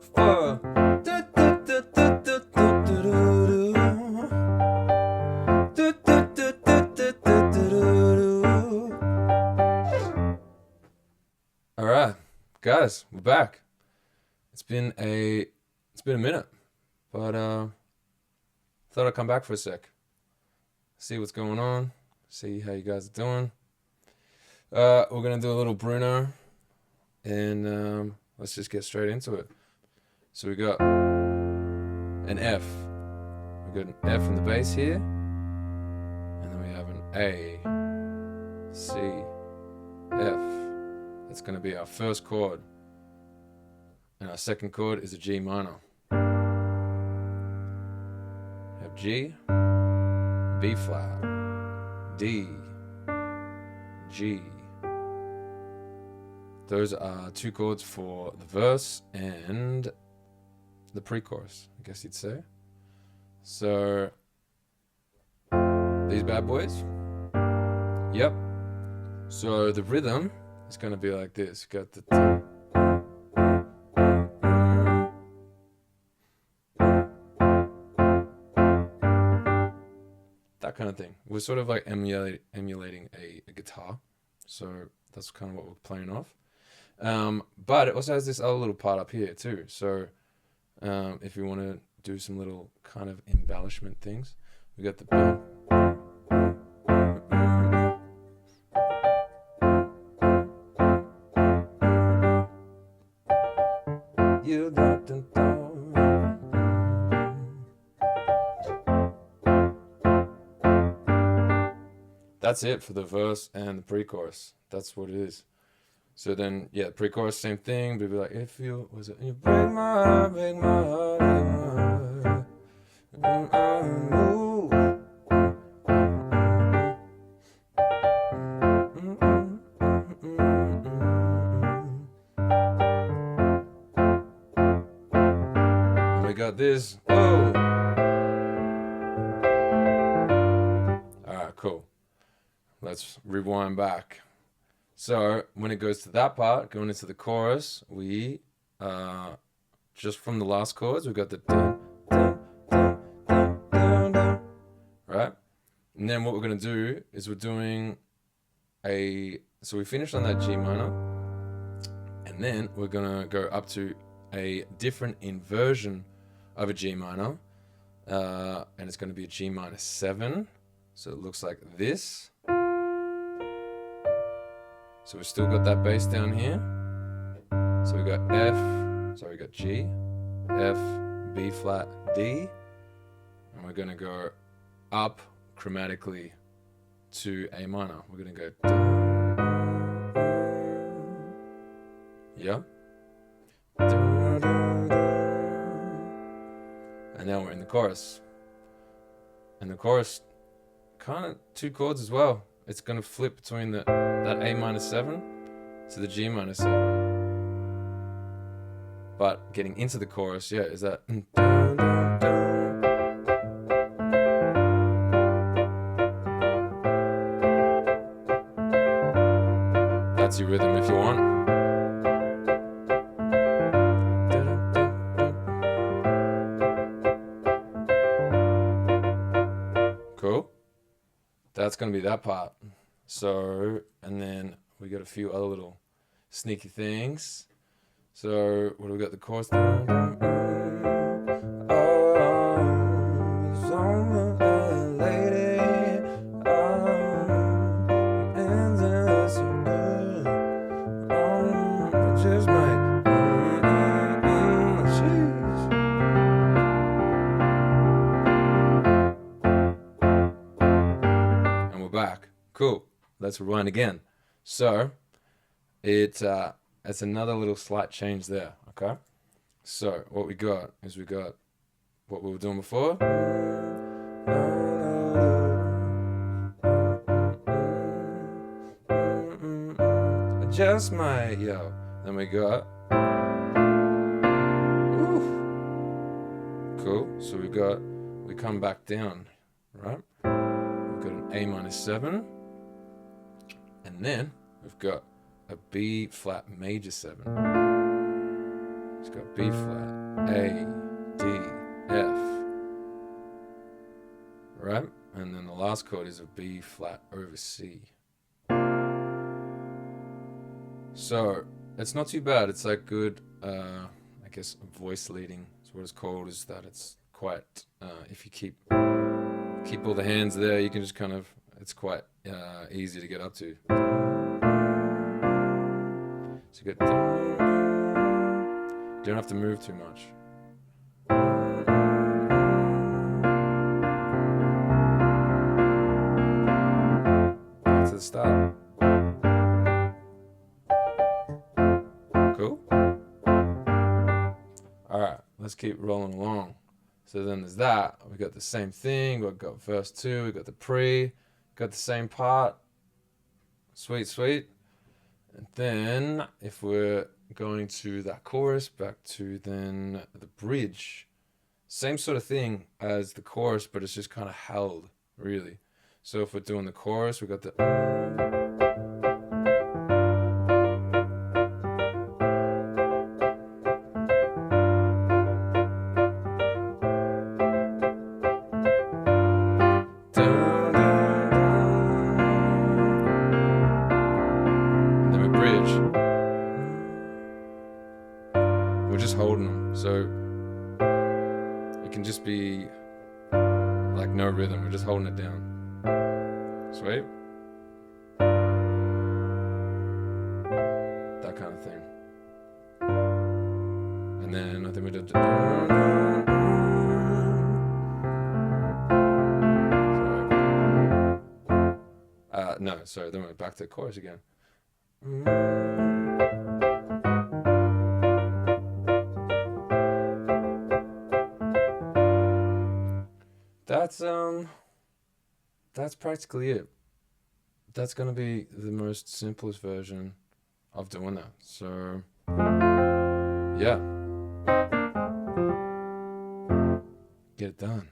4. All right, guys, we're back. It's been a minute, but thought I'd come back for a sec, see what's going on, see how you guys are doing. We're gonna do a little Bruno, and let's just get straight into it. So we got an F. We got an F in the bass here, and then we have an A, C, F. That's going to be our first chord, and our second chord is a G minor. We have G, B flat, D, G. Those are two chords for the verse and the pre-chorus, I guess you'd say. So these bad boys. Yep. So the rhythm is going to be like this. Got the that kind of thing. We're sort of like emulating a guitar. So that's kind of what we're playing off. But it also has this other little part up here too. So if you want to do some little kind of embellishment things, we got the you got the That's it for the verse and the pre-chorus. That's what it is. So then, yeah, pre-chorus, same thing. But it'd be like, if you you break my heart, break my heart, break my heart. Ooh. And we got this. Oh. All right, cool. Let's rewind back. So when it goes to that part, going into the chorus, we just from the last chords, we've got the dun, dun, dun, dun, dun, dun, right? And then what we're gonna do is we're doing so we finished on that G minor, and then we're gonna go up to a different inversion of a G minor, and it's gonna be a G minor 7. So it looks like this. So we've still got that bass down here. So we got we got G, F, B flat, D. And we're gonna go up chromatically to A minor. We're gonna go yeah. And now we're in the chorus. And the chorus, kind of two chords as well. It's going to flip between that A minor 7 to the G minor 7. But getting into the chorus, yeah, is that that's your rhythm if you want. Cool. That's going to be that part. So, and then we got a few other little sneaky things. So, what do we got? The chorus. Back. Cool. Let's rewind again. So it's another little slight change there. Okay. So what we got is we got what we were doing before. Just my yo. Then we got. Ooh. Cool. So we come back down, right? Got an A minor 7, and then we've got a B flat major 7. It's got B flat, A, D, F, right? And then the last chord is a B flat over C. So it's not too bad. It's like good, I guess, voice leading. So what it's called is that it's quite, if you keep all the hands there, you can just kind of, it's quite easy to get up to. So you don't have to move too much. Back to the start. Cool? Alright, let's keep rolling along. So then there's that. We got the same thing. We've got verse 2. We got the pre. Got the same part. Sweet, sweet. And then if we're going to that chorus, back to then the bridge. Same sort of thing as the chorus, but it's just kind of held, really. So if we're doing the chorus, we got the... We're just holding them, so it can just be like no rhythm. We're just holding it down. Sweet. That kind of thing. And then I think we did. No, sorry. Then we're back to the chorus again. That's practically it. That's gonna be the most simplest version of doing that. So yeah, get it done.